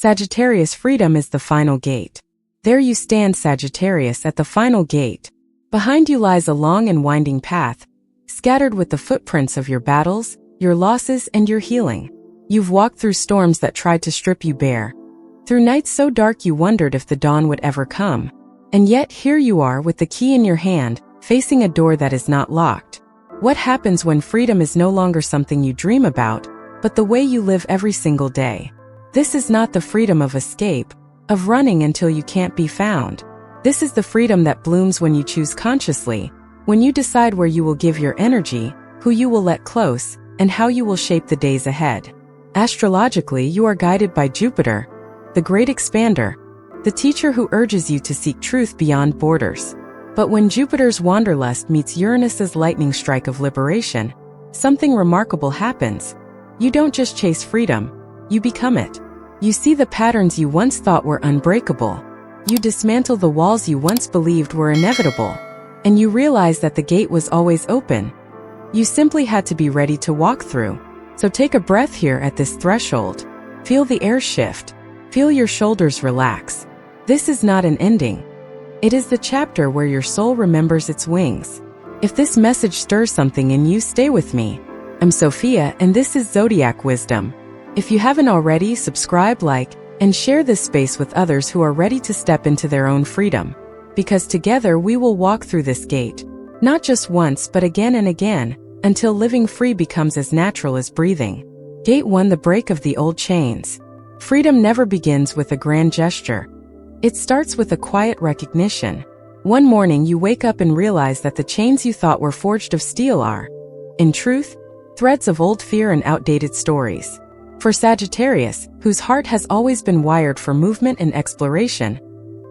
Sagittarius, freedom is the final gate. There you stand, Sagittarius, at the final gate. Behind you lies a long and winding path, scattered with the footprints of your battles, your losses, and your healing. You've walked through storms that tried to strip you bare, through nights so dark you wondered if the dawn would ever come. And yet here you are with the key in your hand, facing a door that is not locked. What happens when freedom is no longer something you dream about, but the way you live every single day? This is not the freedom of escape, of running until you can't be found. This is the freedom that blooms when you choose consciously, when you decide where you will give your energy, who you will let close, and how you will shape the days ahead. Astrologically, you are guided by Jupiter, the great expander, the teacher who urges you to seek truth beyond borders. But when Jupiter's wanderlust meets Uranus's lightning strike of liberation, something remarkable happens. You don't just chase freedom, you become it. You see the patterns you once thought were unbreakable. You dismantle the walls you once believed were inevitable. And you realize that the gate was always open. You simply had to be ready to walk through. So take a breath here at this threshold. Feel the air shift. Feel your shoulders relax. This is not an ending. It is the chapter where your soul remembers its wings. If this message stirs something in you, stay with me. I'm Sophia, and this is Zodiac Wisdom. If you haven't already, subscribe, like, and share this space with others who are ready to step into their own freedom. Because together we will walk through this gate, not just once but again and again, until living free becomes as natural as breathing. Gate 1: the break of the old chains. Freedom never begins with a grand gesture. It starts with a quiet recognition. One morning you wake up and realize that the chains you thought were forged of steel are, in truth, threads of old fear and outdated stories. For Sagittarius, whose heart has always been wired for movement and exploration,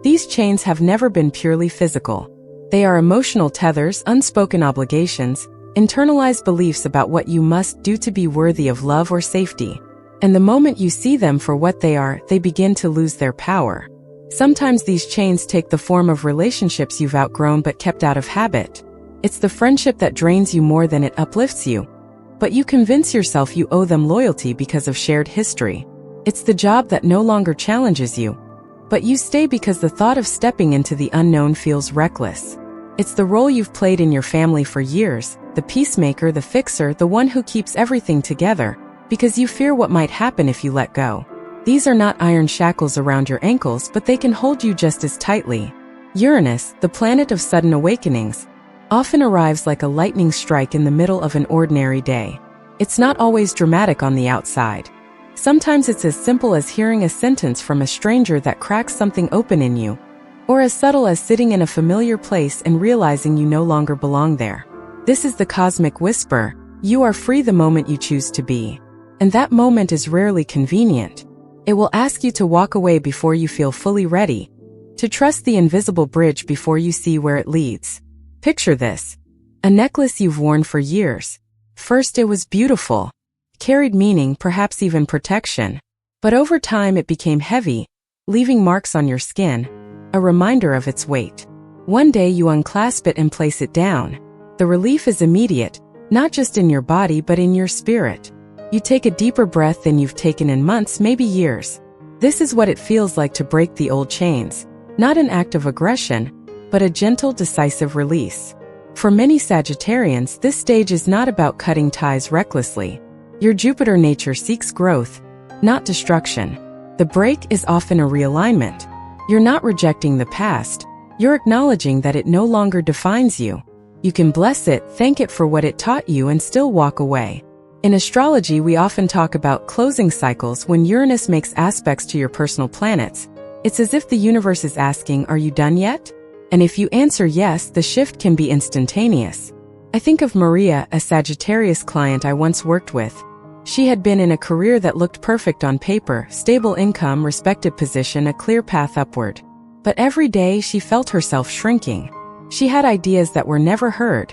these chains have never been purely physical. They are emotional tethers, unspoken obligations, internalized beliefs about what you must do to be worthy of love or safety. And the moment you see them for what they are, they begin to lose their power. Sometimes these chains take the form of relationships you've outgrown but kept out of habit. It's the friendship that drains you more than it uplifts you, but you convince yourself you owe them loyalty because of shared history. It's the job that no longer challenges you, but you stay because the thought of stepping into the unknown feels reckless. It's the role you've played in your family for years, the peacemaker, the fixer, the one who keeps everything together, because you fear what might happen if you let go. These are not iron shackles around your ankles, but they can hold you just as tightly. Uranus, the planet of sudden awakenings, often arrives like a lightning strike in the middle of an ordinary day. It's not always dramatic on the outside. Sometimes it's as simple as hearing a sentence from a stranger that cracks something open in you, or as subtle as sitting in a familiar place and realizing you no longer belong there. This is the cosmic whisper. You are free the moment you choose to be. And that moment is rarely convenient. It will ask you to walk away before you feel fully ready, to trust the invisible bridge before you see where it leads. Picture this: a necklace you've worn for years. First it was beautiful, carried meaning, perhaps even protection. But over time it became heavy, leaving marks on your skin, a reminder of its weight. One day you unclasp it and place it down. The relief is immediate, not just in your body but in your spirit. You take a deeper breath than you've taken in months, maybe years. This is what it feels like to break the old chains. Not an act of aggression, but a gentle, decisive release. For many Sagittarians, this stage is not about cutting ties recklessly. Your Jupiter nature seeks growth, not destruction. The break is often a realignment. You're not rejecting the past. You're acknowledging that it no longer defines you. You can bless it, thank it for what it taught you, and still walk away. In astrology, we often talk about closing cycles. When Uranus makes aspects to your personal planets, it's as if the universe is asking, are you done yet? And if you answer yes, the shift can be instantaneous. I think of Maria, a Sagittarius client I once worked with. She had been in a career that looked perfect on paper: stable income, respected position, a clear path upward. But every day she felt herself shrinking. She had ideas that were never heard,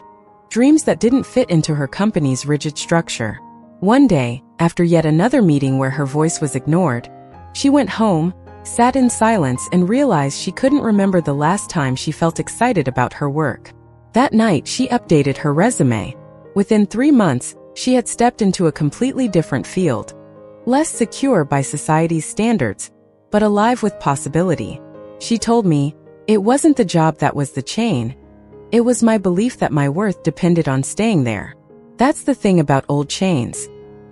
dreams that didn't fit into her company's rigid structure. One day, after yet another meeting where her voice was ignored, she went home, sat in silence, and realized she couldn't remember the last time she felt excited about her work. That night, she updated her resume. Within 3 months, she had stepped into a completely different field, less secure by society's standards, but alive with possibility. She told me, it wasn't the job that was the chain. It was my belief that my worth depended on staying there. That's the thing about old chains.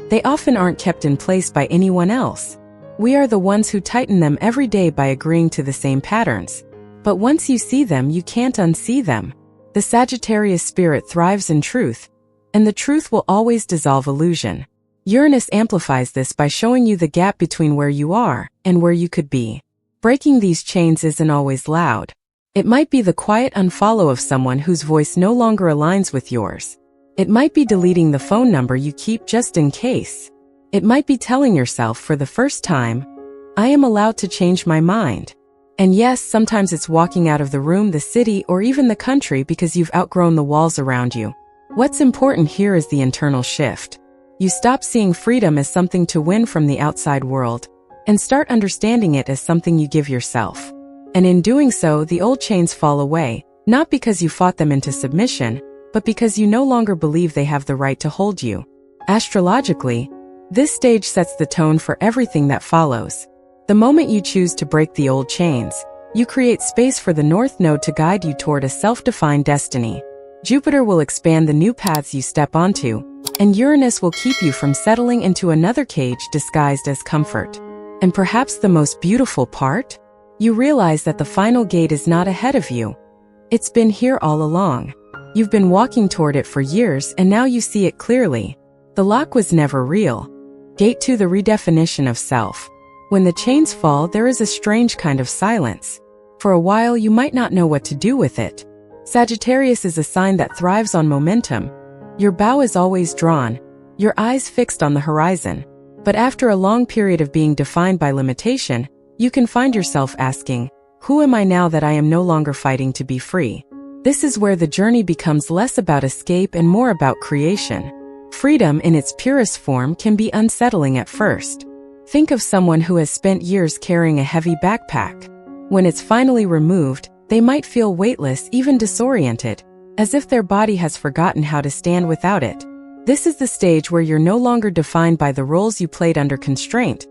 They often aren't kept in place by anyone else. We are the ones who tighten them every day by agreeing to the same patterns. But once you see them, you can't unsee them. The Sagittarius spirit thrives in truth, and the truth will always dissolve illusion. Uranus amplifies this by showing you the gap between where you are and where you could be. Breaking these chains isn't always loud. It might be the quiet unfollow of someone whose voice no longer aligns with yours. It might be deleting the phone number you keep just in case. It might be telling yourself for the first time, I am allowed to change my mind. And yes, sometimes it's walking out of the room, the city, or even the country because you've outgrown the walls around you. What's important here is the internal shift. You stop seeing freedom as something to win from the outside world and start understanding it as something you give yourself. And in doing so, the old chains fall away, not because you fought them into submission, but because you no longer believe they have the right to hold you. Astrologically, this stage sets the tone for everything that follows. The moment you choose to break the old chains, you create space for the North Node to guide you toward a self-defined destiny. Jupiter will expand the new paths you step onto, and Uranus will keep you from settling into another cage disguised as comfort. And perhaps the most beautiful part? You realize that the final gate is not ahead of you. It's been here all along. You've been walking toward it for years, and now you see it clearly. The lock was never real. Gate 2: the redefinition of self. When the chains fall, there is a strange kind of silence. For a while, you might not know what to do with it. Sagittarius is a sign that thrives on momentum. Your bow is always drawn, your eyes fixed on the horizon. But after a long period of being defined by limitation, you can find yourself asking, who am I now that I am no longer fighting to be free? This is where the journey becomes less about escape and more about creation. Freedom in its purest form can be unsettling at first. Think of someone who has spent years carrying a heavy backpack. When it's finally removed, they might feel weightless, even disoriented, as if their body has forgotten how to stand without it. This is the stage where you're no longer defined by the roles you played under constraint: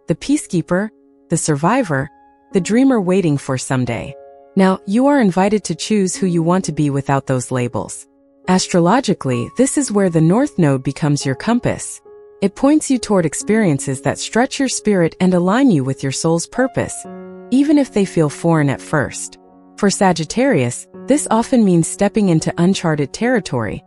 the peacekeeper, the survivor, the dreamer waiting for someday. Now, you are invited to choose who you want to be without those labels. Astrologically, this is where the North Node becomes your compass. It points you toward experiences that stretch your spirit and align you with your soul's purpose, even if they feel foreign at first. For Sagittarius, this often means stepping into uncharted territory,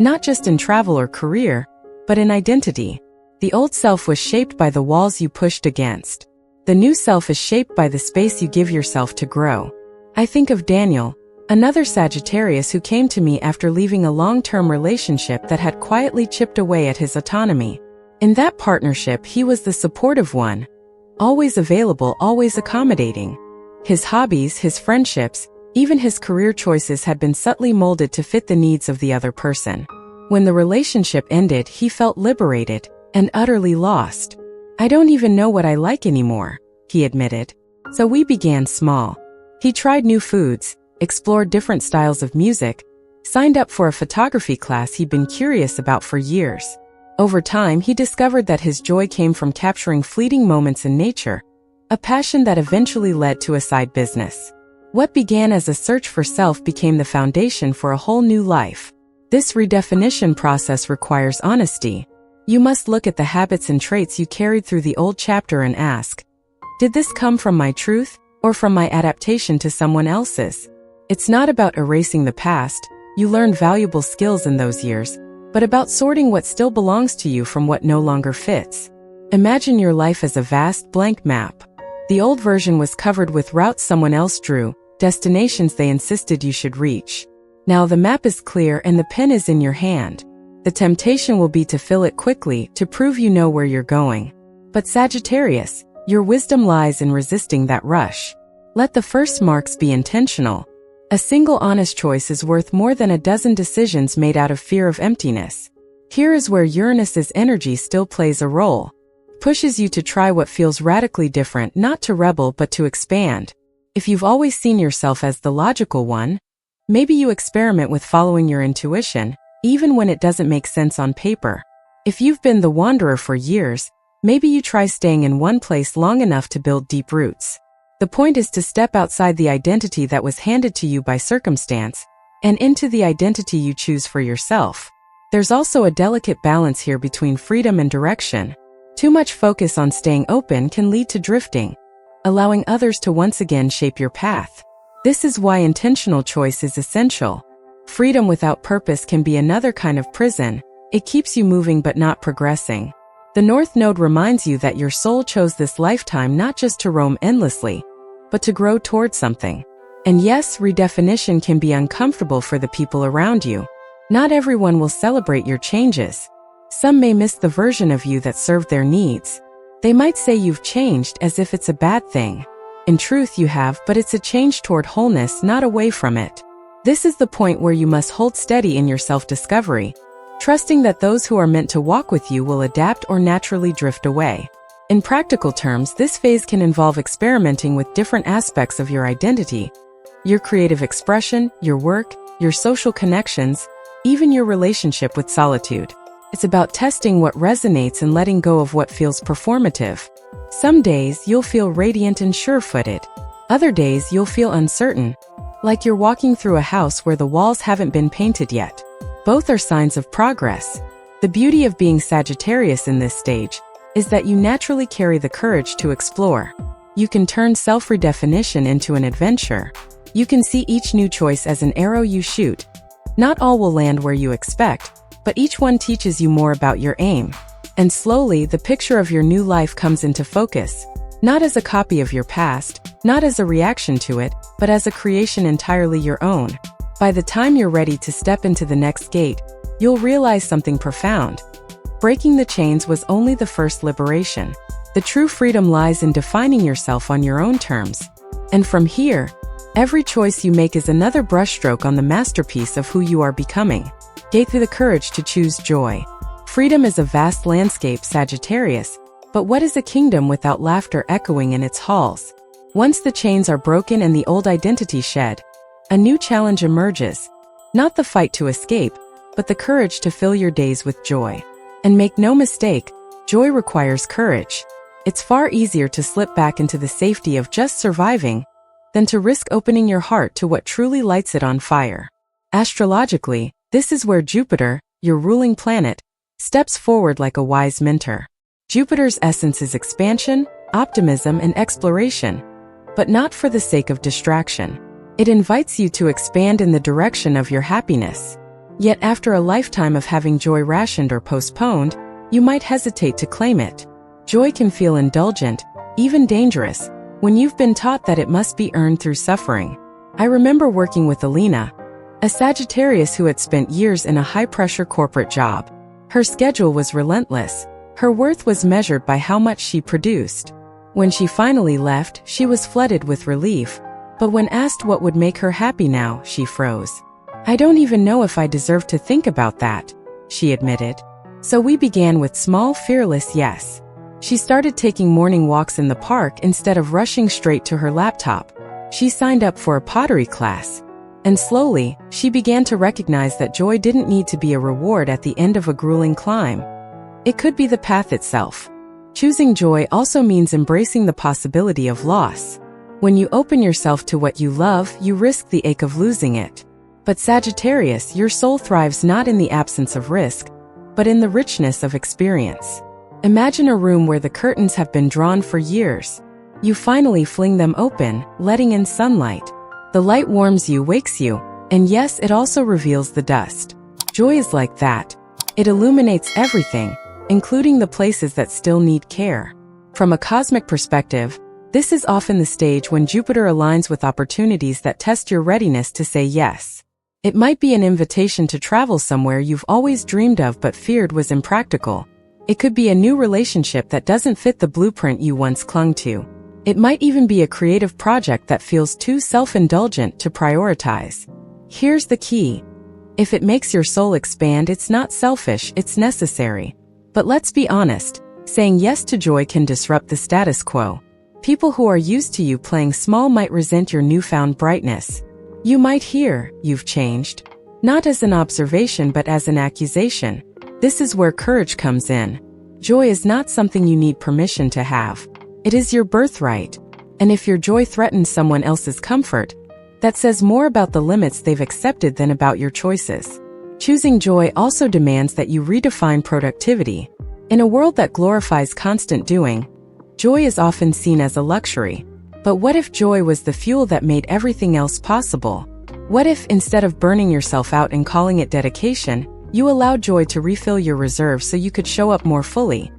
not just in travel or career, but in identity. The old self was shaped by the walls you pushed against. The new self is shaped by the space you give yourself to grow. I think of Daniel, another Sagittarius who came to me after leaving a long-term relationship that had quietly chipped away at his autonomy. In that partnership, he was the supportive one, always available, always accommodating. His hobbies, his friendships, even his career choices had been subtly molded to fit the needs of the other person. When the relationship ended, he felt liberated and utterly lost. I don't even know what I like anymore, he admitted. So we began small. He tried new foods, explored different styles of music, signed up for a photography class he'd been curious about for years. Over time, he discovered that his joy came from capturing fleeting moments in nature, a passion that eventually led to a side business. What began as a search for self became the foundation for a whole new life. This redefinition process requires honesty. You must look at the habits and traits you carried through the old chapter and ask, did this come from my truth or from my adaptation to someone else's? It's not about erasing the past, you learned valuable skills in those years, but about sorting what still belongs to you from what no longer fits. Imagine your life as a vast blank map. The old version was covered with routes someone else drew, destinations they insisted you should reach. Now the map is clear and the pen is in your hand. The temptation will be to fill it quickly to prove you know where you're going. But Sagittarius, your wisdom lies in resisting that rush. Let the first marks be intentional. A single honest choice is worth more than a dozen decisions made out of fear of emptiness. Here is where Uranus's energy still plays a role. Pushes you to try what feels radically different, not to rebel but to expand. If you've always seen yourself as the logical one, maybe you experiment with following your intuition, even when it doesn't make sense on paper. If you've been the wanderer for years, Maybe you try staying in one place long enough to build deep roots. The point is to step outside the identity that was handed to you by circumstance and into the identity you choose for yourself. There's also a delicate balance here between freedom and direction. Too much focus on staying open can lead to drifting, allowing others to once again shape your path. This is why intentional choice is essential. Freedom without purpose can be another kind of prison. It keeps you moving but not progressing. The North Node reminds you that your soul chose this lifetime not just to roam endlessly, but to grow towards something. And yes, redefinition can be uncomfortable for the people around you. Not everyone will celebrate your changes. Some may miss the version of you that served their needs. They might say you've changed as if it's a bad thing. In truth, you have, but it's a change toward wholeness, not away from it. This is the point where you must hold steady in your self-discovery, trusting that those who are meant to walk with you will adapt or naturally drift away. In practical terms, this phase can involve experimenting with different aspects of your identity, your creative expression, your work, your social connections, even your relationship with solitude. It's about testing what resonates and letting go of what feels performative. Some days you'll feel radiant and sure-footed. Other days you'll feel uncertain, like you're walking through a house where the walls haven't been painted yet. Both are signs of progress. The beauty of being Sagittarius in this stage is that you naturally carry the courage to explore. You can turn self-redefinition into an adventure. You can see each new choice as an arrow you shoot. Not all will land where you expect, but each one teaches you more about your aim. And slowly, the picture of your new life comes into focus, not as a copy of your past, not as a reaction to it, but as a creation entirely your own. By the time you're ready to step into the next gate, you'll realize something profound. Breaking the chains was only the first liberation. The true freedom lies in defining yourself on your own terms. And from here, every choice you make is another brushstroke on the masterpiece of who you are becoming. Gain the courage to choose joy. Freedom is a vast landscape, Sagittarius, but what is a kingdom without laughter echoing in its halls? Once the chains are broken and the old identity shed, a new challenge emerges. Not the fight to escape, but the courage to fill your days with joy. And make no mistake, joy requires courage. It's far easier to slip back into the safety of just surviving than to risk opening your heart to what truly lights it on fire. Astrologically, this is where Jupiter, your ruling planet, steps forward like a wise mentor. Jupiter's essence is expansion, optimism, and exploration, but not for the sake of distraction. It invites you to expand in the direction of your happiness. Yet after a lifetime of having joy rationed or postponed, you might hesitate to claim it. Joy can feel indulgent, even dangerous, when you've been taught that it must be earned through suffering. I remember working with Alina, a Sagittarius who had spent years in a high-pressure corporate job. Her schedule was relentless. Her worth was measured by how much she produced. When she finally left, she was flooded with relief. But when asked what would make her happy now, she froze. "I don't even know if I deserve to think about that," she admitted. So we began with small, fearless yes. She started taking morning walks in the park instead of rushing straight to her laptop. She signed up for a pottery class. And slowly, she began to recognize that joy didn't need to be a reward at the end of a grueling climb. It could be the path itself. Choosing joy also means embracing the possibility of loss. When you open yourself to what you love, you risk the ache of losing it. But Sagittarius, your soul thrives not in the absence of risk, but in the richness of experience. Imagine a room where the curtains have been drawn for years. You finally fling them open, letting in sunlight. The light warms you, wakes you, and yes, it also reveals the dust. Joy is like that. It illuminates everything, including the places that still need care. From a cosmic perspective, this is often the stage when Jupiter aligns with opportunities that test your readiness to say yes. It might be an invitation to travel somewhere you've always dreamed of but feared was impractical. It could be a new relationship that doesn't fit the blueprint you once clung to. It might even be a creative project that feels too self-indulgent to prioritize. Here's the key. If it makes your soul expand, it's not selfish, it's necessary. But let's be honest, saying yes to joy can disrupt the status quo. People who are used to you playing small might resent your newfound brightness. You might hear, "You've changed," not as an observation but as an accusation. This is where courage comes in. Joy is not something you need permission to have. It is your birthright. And if your joy threatens someone else's comfort, that says more about the limits they've accepted than about your choices. Choosing joy also demands that you redefine productivity. In a world that glorifies constant doing, joy is often seen as a luxury. But what if joy was the fuel that made everything else possible? What if, instead of burning yourself out and calling it dedication, you allowed joy to refill your reserves so you could show up more fully?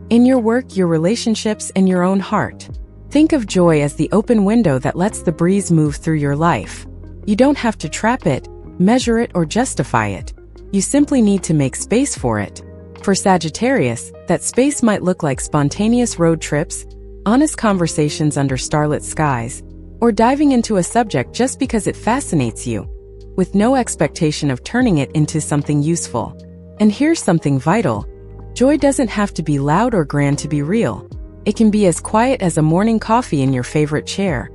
In your work, your relationships, and your own heart. Think of joy as the open window that lets the breeze move through your life. You don't have to trap it, measure it, or justify it. You simply need to make space for it. For Sagittarius, that space might look like spontaneous road trips, honest conversations under starlit skies, or diving into a subject just because it fascinates you, with no expectation of turning it into something useful. And here's something vital. Joy doesn't have to be loud or grand to be real. It can be as quiet as a morning coffee in your favorite chair,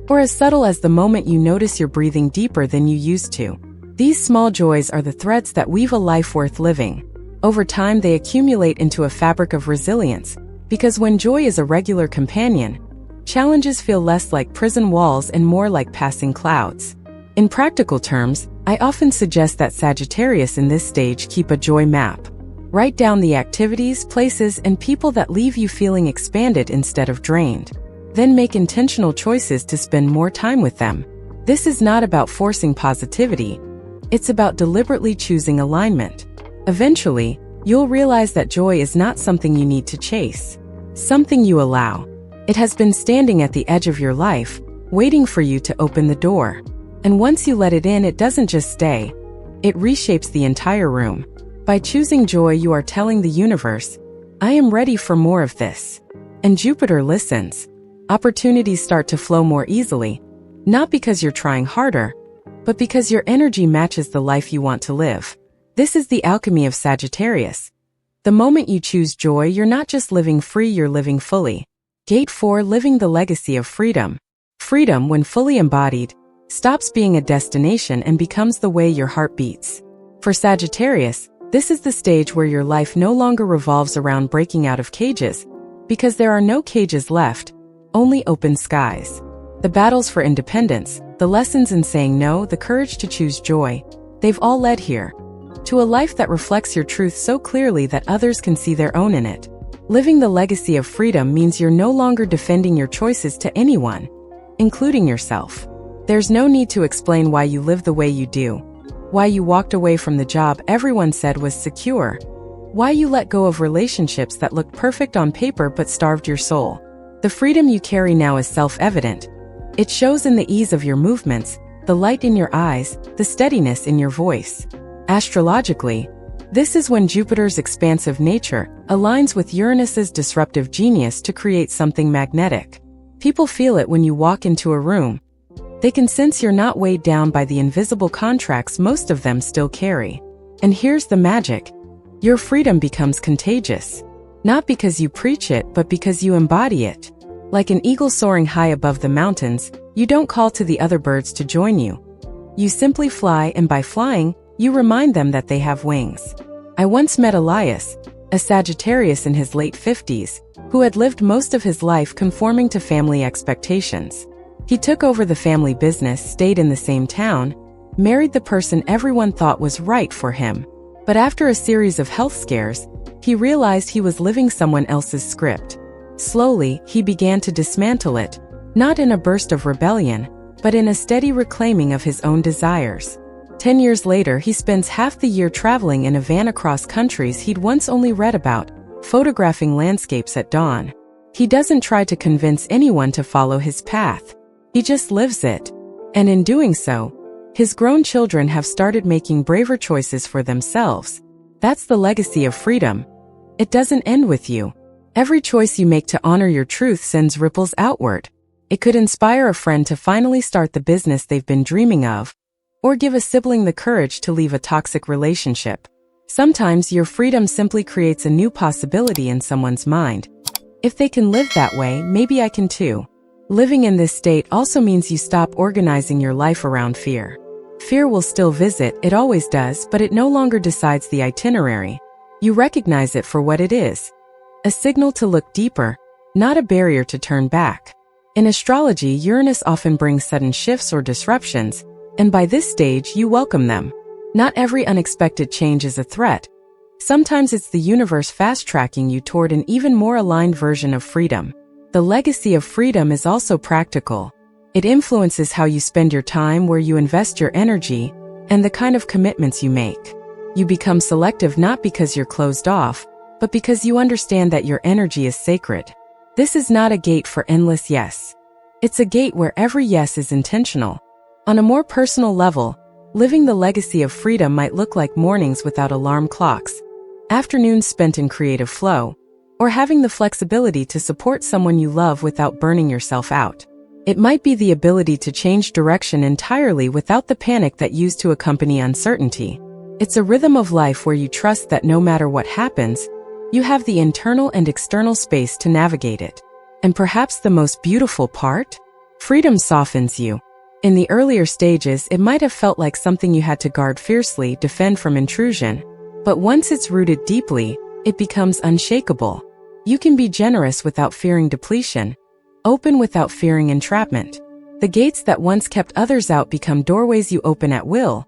or as subtle as the moment you notice you're breathing deeper than you used to. These small joys are the threads that weave a life worth living. Over time, they accumulate into a fabric of resilience, because when joy is a regular companion, challenges feel less like prison walls and more like passing clouds. In practical terms, I often suggest that Sagittarius in this stage keep a joy map. Write down the activities, places, and people that leave you feeling expanded instead of drained. Then make intentional choices to spend more time with them. This is not about forcing positivity. It's about deliberately choosing alignment. Eventually, you'll realize that joy is not something you need to chase, something you allow. It has been standing at the edge of your life, waiting for you to open the door. And once you let it in, it doesn't just stay. It reshapes the entire room. By choosing joy, you are telling the universe, I am ready for more of this. And Jupiter listens. Opportunities start to flow more easily, not because you're trying harder, but because your energy matches the life you want to live. This is the alchemy of Sagittarius. The moment you choose joy, you're not just living free, you're living fully. Gate 4, living the legacy of freedom. Freedom, when fully embodied, stops being a destination and becomes the way your heart beats. For Sagittarius, this is the stage where your life no longer revolves around breaking out of cages, because there are no cages left, only open skies. The battles for independence, the lessons in saying no, the courage to choose joy, they've all led here, to a life that reflects your truth so clearly that others can see their own in it. Living the legacy of freedom means you're no longer defending your choices to anyone, including yourself. There's no need to explain why you live the way you do, why you walked away from the job everyone said was secure, why you let go of relationships that looked perfect on paper but starved your soul. The freedom you carry now is self-evident. It shows in the ease of your movements, the light in your eyes, the steadiness in your voice. Astrologically, this is when Jupiter's expansive nature aligns with Uranus's disruptive genius to create something magnetic. People feel it when you walk into a room. They can sense you're not weighed down by the invisible contracts most of them still carry. And here's the magic. Your freedom becomes contagious. Not because you preach it, but because you embody it. Like an eagle soaring high above the mountains, you don't call to the other birds to join you. You simply fly, and by flying, you remind them that they have wings. I once met Elias, a Sagittarius in his late 50s, who had lived most of his life conforming to family expectations. He took over the family business, stayed in the same town, married the person everyone thought was right for him. But after a series of health scares, he realized he was living someone else's script. Slowly, he began to dismantle it, not in a burst of rebellion, but in a steady reclaiming of his own desires. 10 years later, he spends half the year traveling in a van across countries he'd once only read about, photographing landscapes at dawn. He doesn't try to convince anyone to follow his path. He just lives it. And in doing so, his grown children have started making braver choices for themselves. That's the legacy of freedom. It doesn't end with you. Every choice you make to honor your truth sends ripples outward. It could inspire a friend to finally start the business they've been dreaming of, or give a sibling the courage to leave a toxic relationship. Sometimes your freedom simply creates a new possibility in someone's mind. If they can live that way, maybe I can too. Living in this state also means you stop organizing your life around fear. Fear will still visit, it always does, but it no longer decides the itinerary. You recognize it for what it is, a signal to look deeper, not a barrier to turn back. In astrology, Uranus often brings sudden shifts or disruptions, and by this stage, you welcome them. Not every unexpected change is a threat. Sometimes it's the universe fast-tracking you toward an even more aligned version of freedom. The legacy of freedom is also practical. It influences how you spend your time, where you invest your energy, and the kind of commitments you make. You become selective not because you're closed off, but because you understand that your energy is sacred. This is not a gate for endless yes. It's a gate where every yes is intentional. On a more personal level, living the legacy of freedom might look like mornings without alarm clocks, afternoons spent in creative flow, or having the flexibility to support someone you love without burning yourself out. It might be the ability to change direction entirely without the panic that used to accompany uncertainty. It's a rhythm of life where you trust that no matter what happens, you have the internal and external space to navigate it. And perhaps the most beautiful part? Freedom softens you. In the earlier stages, it might have felt like something you had to guard fiercely, defend from intrusion. But once it's rooted deeply, it becomes unshakable. You can be generous without fearing depletion, open without fearing entrapment. The gates that once kept others out become doorways you open at will,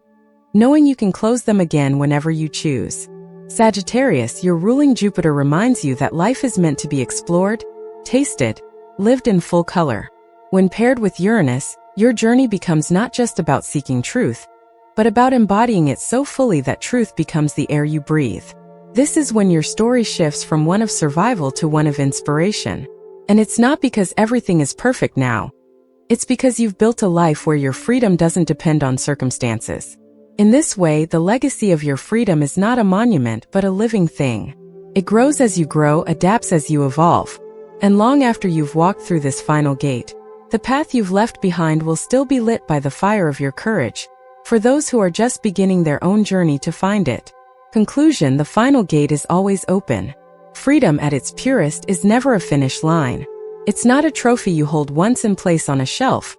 knowing you can close them again whenever you choose. Sagittarius, your ruling Jupiter reminds you that life is meant to be explored, tasted, lived in full color. When paired with Uranus, your journey becomes not just about seeking truth, but about embodying it so fully that truth becomes the air you breathe. This is when your story shifts from one of survival to one of inspiration. And it's not because everything is perfect now. It's because you've built a life where your freedom doesn't depend on circumstances. In this way, the legacy of your freedom is not a monument but a living thing. It grows as you grow, adapts as you evolve. And long after you've walked through this final gate, the path you've left behind will still be lit by the fire of your courage, for those who are just beginning their own journey to find it. Conclusion: the final gate is always open. Freedom at its purest is never a finish line. It's not a trophy you hold once in place on a shelf.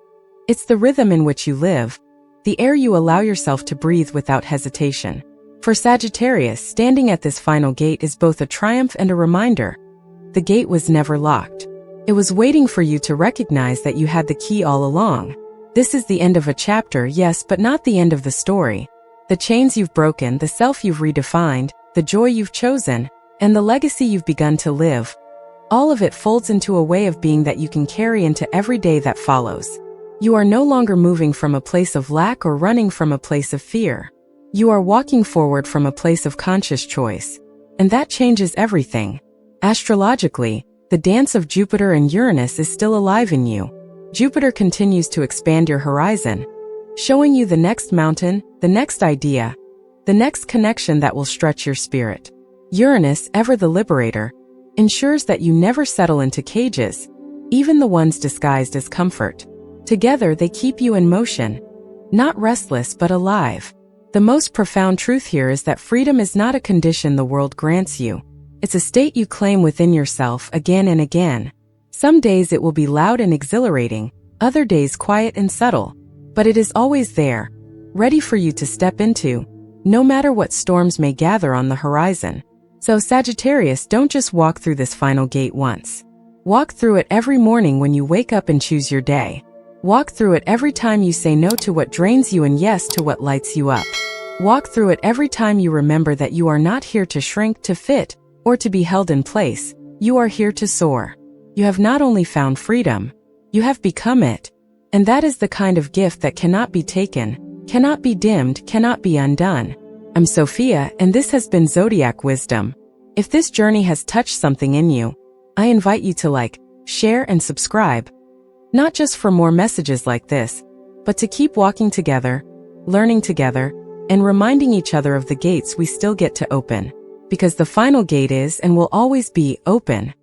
It's the rhythm in which you live, the air you allow yourself to breathe without hesitation. For Sagittarius, standing at this final gate is both a triumph and a reminder. The gate was never locked. It was waiting for you to recognize that you had the key all along. This is the end of a chapter, yes, but not the end of the story. The chains you've broken, the self you've redefined, the joy you've chosen, and the legacy you've begun to live. All of it folds into a way of being that you can carry into every day that follows. You are no longer moving from a place of lack or running from a place of fear. You are walking forward from a place of conscious choice. And that changes everything. Astrologically, the dance of Jupiter and Uranus is still alive in you. Jupiter continues to expand your horizon, showing you the next mountain, the next idea, the next connection that will stretch your spirit. Uranus, ever the liberator, ensures that you never settle into cages, even the ones disguised as comfort. Together, they keep you in motion, not restless but alive. The most profound truth here is that freedom is not a condition the world grants you. It's a state you claim within yourself again and again. Some days it will be loud and exhilarating, other days quiet and subtle, but it is always there, ready for you to step into, no matter what storms may gather on the horizon. So Sagittarius, don't just walk through this final gate once. Walk through it every morning when you wake up and choose your day. Walk through it every time you say no to what drains you and yes to what lights you up. Walk through it every time you remember that you are not here to shrink, to fit, or to be held in place. You are here to soar. You have not only found freedom, you have become it. And that is the kind of gift that cannot be taken, cannot be dimmed, cannot be undone. I'm Sophia, and this has been Zodiac Wisdom. If this journey has touched something in you, I invite you to like, share, and subscribe. Not just for more messages like this, but to keep walking together, learning together, and reminding each other of the gates we still get to open. Because the final gate is and will always be open.